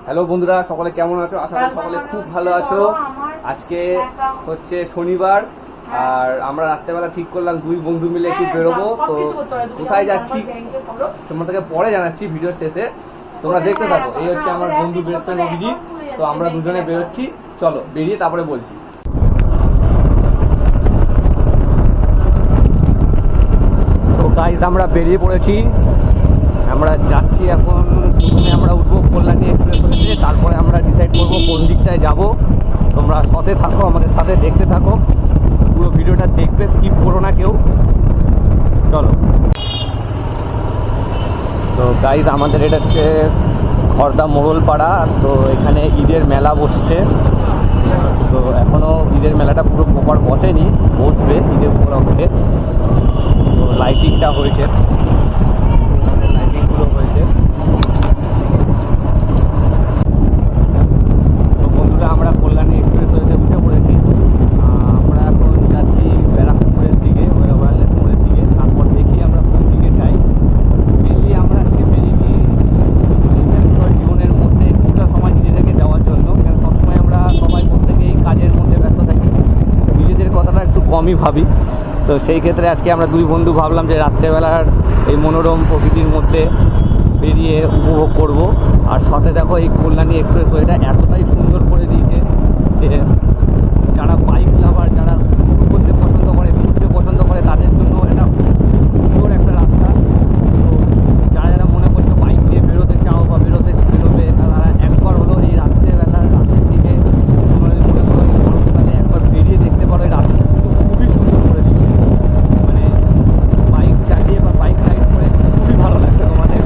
Hello বন্ধুরা, সকলে কেমন আছো? আশা করি সকলে খুব ভালো আছো। আজকে হচ্ছে শনিবার, আর আমরা রাত্রেবেলা ঠিক করলাম দুই বন্ধু মিলে একটু বেরোবো। তো কোথায় যাচ্ছি তোমাদেরকে পরে জানাচ্ছি ভিডিও শেষে, তোমরা দেখতে থাকো। এই হচ্ছে আমার বন্ধু বেস্ট ফ্রেন্ড অভিজিৎ। তো আমরা দুজনে বেরোচ্ছি, চলো বেরিয়ে তারপরে বলছি। তো গাইস, আমরা বেরিয়ে পড়েছি, আমরা যাচ্ছি এখন। প্রথমে আমরা উঠবো কল্যাণী এক্সপ্রেসওয়েতে, তারপরে আমরা ডিসাইড করবো কোন দিকটায় যাব। তোমরা সাথে থাকো, আমাদের সাথে দেখতে থাকো, পুরো ভিডিওটা দেখবে, স্কিপ করো না কেউ। চলো। তো গাইস, আমাদের এটা হচ্ছে খড়দা মোড়লপাড়া। তো এখানে ঈদের মেলা বসছে। তো এখনও ঈদের মেলাটা পুরো প্রপার বসেনি, বসবে ঈদের উপলক্ষে। তো লাইটিংটা হয়েছে, লাইটিংগুলো হয়েছে। তো বন্ধুরা, আমরা কল্যাণী এক্সপ্রেসওয়েতে উঠে পড়েছি। আমরা এখন যাচ্ছি ব্যারাকপুরের দিকে, ওয়ারলেস মোড়ের দিকে। তারপর দেখি আমরা কোন দিকে যাই। মেনলি আমরা আজকে বেরিয়েছি জীবনের মধ্যে কিছুটা সময় নিজেদেরকে দেওয়ার জন্য, কারণ সবসময় আমরা সবাই প্রত্যেকেই কাজের মধ্যে ব্যস্ত থাকি, নিজেদের কথাটা একটু কমই ভাবি। তো সেই ক্ষেত্রে আজকে আমরা দুই বন্ধু ভাবলাম যে রাত্রেবেলার এই মনোরম প্রকৃতির মধ্যে বেরিয়ে উপভোগ করব। আর সাথে দেখো, এই কল্যাণী এক্সপ্রেসওয়েটা এতটাই সুন্দর করে দিয়েছে যে যারা বাইক লাভার, যারা করতে পছন্দ করে, ঘুরতে পছন্দ করে, তাদের জন্য এটা সুন্দর একটা রাস্তা। তো যারা যারা মনে করছো বাইক নিয়ে বেরোতে চাও বা বেরোবে, তারা একবার হলো এই রাত্রেবেলার রাতের দিকে মনে করো এই গরমকালে একবার বেরিয়ে দেখতে পারো। এই রাস্তাটা খুবই সুন্দর করে দিচ্ছে, মানে বাইক চালিয়ে বা বাইক রাইড করে খুবই ভালো লাগছে তোমাদের।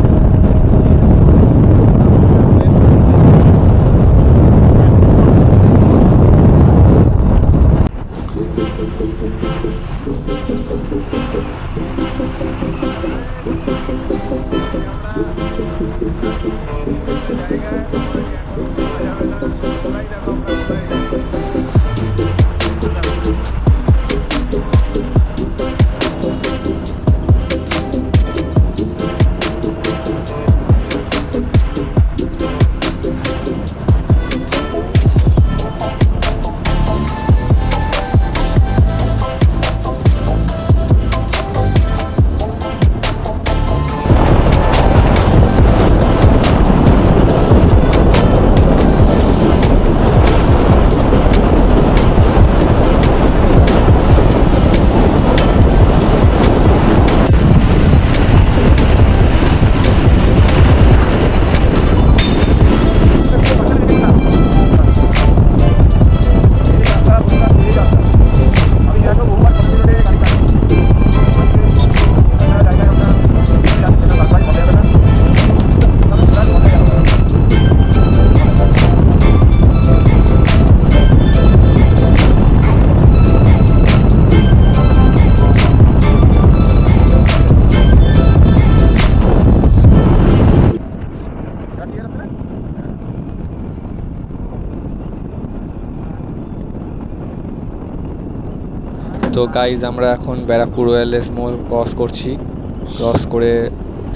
তো গাইজ, আমরা এখন ব্যারাকপুর ওয়্যারলেস মোড় ক্রস করে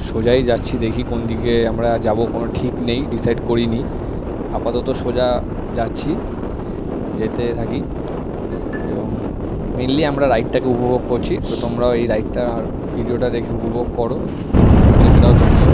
সোজাই যাচ্ছি। দেখি কোন দিকে আমরা যাব, কোনো ঠিক নেই, ডিসাইড করিনি। আপাতত সোজা যাচ্ছি, যেতে থাকি। এবং মেনলি আমরা রাইডটাকে উপভোগ করছি। তো তোমরাও এই রাইডটা ভিডিওটা দেখে উপভোগ করো, সেটাও জানিও।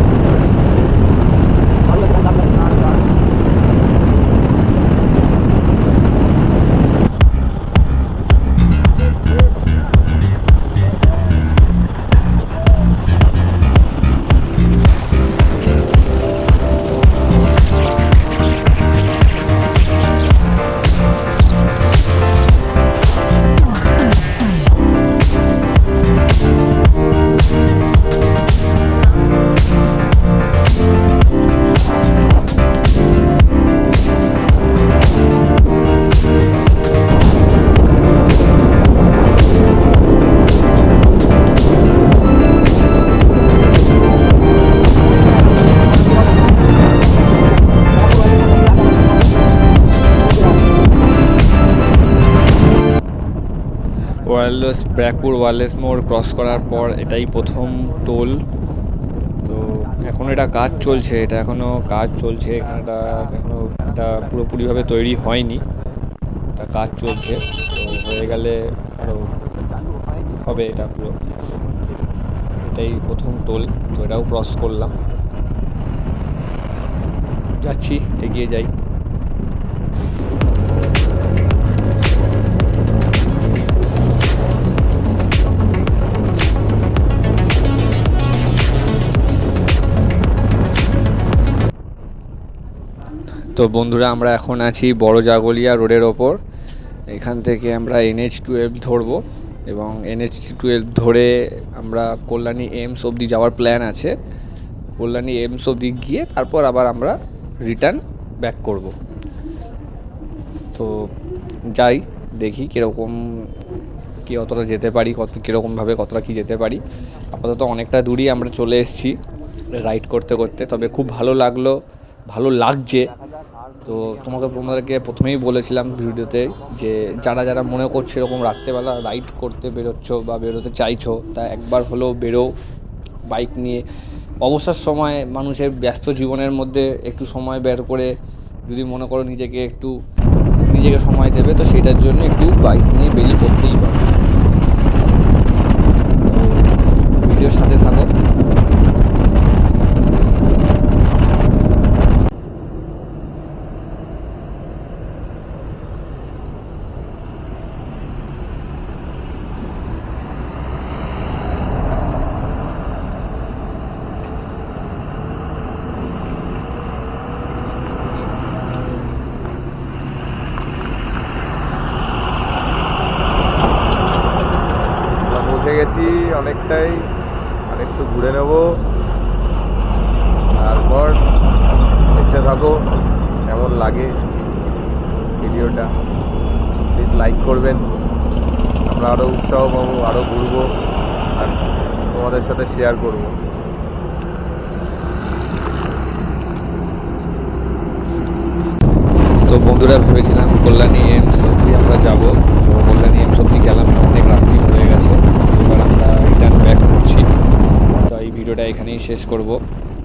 ব্যারাকপুর ওয়্যারলেস মোড় ক্রস করার পর এটাই প্রথম টোল। তো এখন এটা কাজ চলছে, এটা এখনও কাজ চলছে, এখানটা এখনও এটা পুরোপুরিভাবে তৈরি হয়নি, এটা কাজ চলছে। তো হয়ে গেলে আরও হবে এটা পুরো। এটাই প্রথম টোল, তো এটাও ক্রস করলাম, যাচ্ছি, এগিয়ে যাই। তো বন্ধুরা, আমরা এখন আছি বড় জাগলিয়া রোডের ওপর। এখান থেকে আমরা NH-12 ধরবো এবং NH-12 ধরে আমরা কল্যাণী এইমস অবধি যাওয়ার প্ল্যান আছে। কল্যাণী এইমস অবধি গিয়ে তারপর আবার আমরা রিটার্ন ব্যাক করব। তো যাই, দেখি কীরকম কী অতটা যেতে পারি, কীরকমভাবে কতটা কী যেতে পারি। আপাতত অনেকটা দূরই আমরা চলে এসেছি রাইড করতে করতে, তবে খুব ভালো লাগছে। তো তোমাদেরকে প্রথমেই বলেছিলাম ভিডিওতে যে যারা মনে করছো এরকম রাত্রেবেলা রাইড করতে বেরোচ্ছ বা বেরোতে চাইছো, তা একবার হলেও বেরো বাইক নিয়ে। অবসর সময় মানুষের ব্যস্ত জীবনের মধ্যে একটু সময় বের করে যদি মনে করো নিজেকে সময় দেবে, তো সেটার জন্য একটু বাইক নিয়ে বেরিয়ে পড়তেই পারো। ভিডিওর সাথে থাকো। পৌঁছে গেছি অনেকটাই, আর একটু ঘুরে নেব, তারপর দেখতে থাকো কেমন লাগে ভিডিওটা। প্লিজ লাইক করবেন, আমরা আরও উৎসাহ পাবো, আরও ঘুরবো আর তোমাদের সাথে শেয়ার করব। তো বন্ধুরা, ভেবেছিলাম কল্যাণী এইমস অবধি আমরা যাব, তো কল্যাণী এইমস অবধি গেলাম না, অনেক রাত্রি হয়ে গেছে। এবার আমরা রিটার্ন ব্যাক করছি। তো এই ভিডিওটা এখানেই শেষ করব।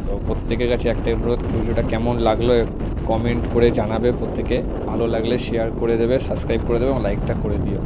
তো প্রত্যেকের কাছে একটাই অনুরোধ, ভিডিওটা কেমন লাগলো কমেন্ট করে জানাবে প্রত্যেকে। ভালো লাগলে শেয়ার করে দেবে, সাবস্ক্রাইব করে দেবে এবং লাইকটা করে দিও।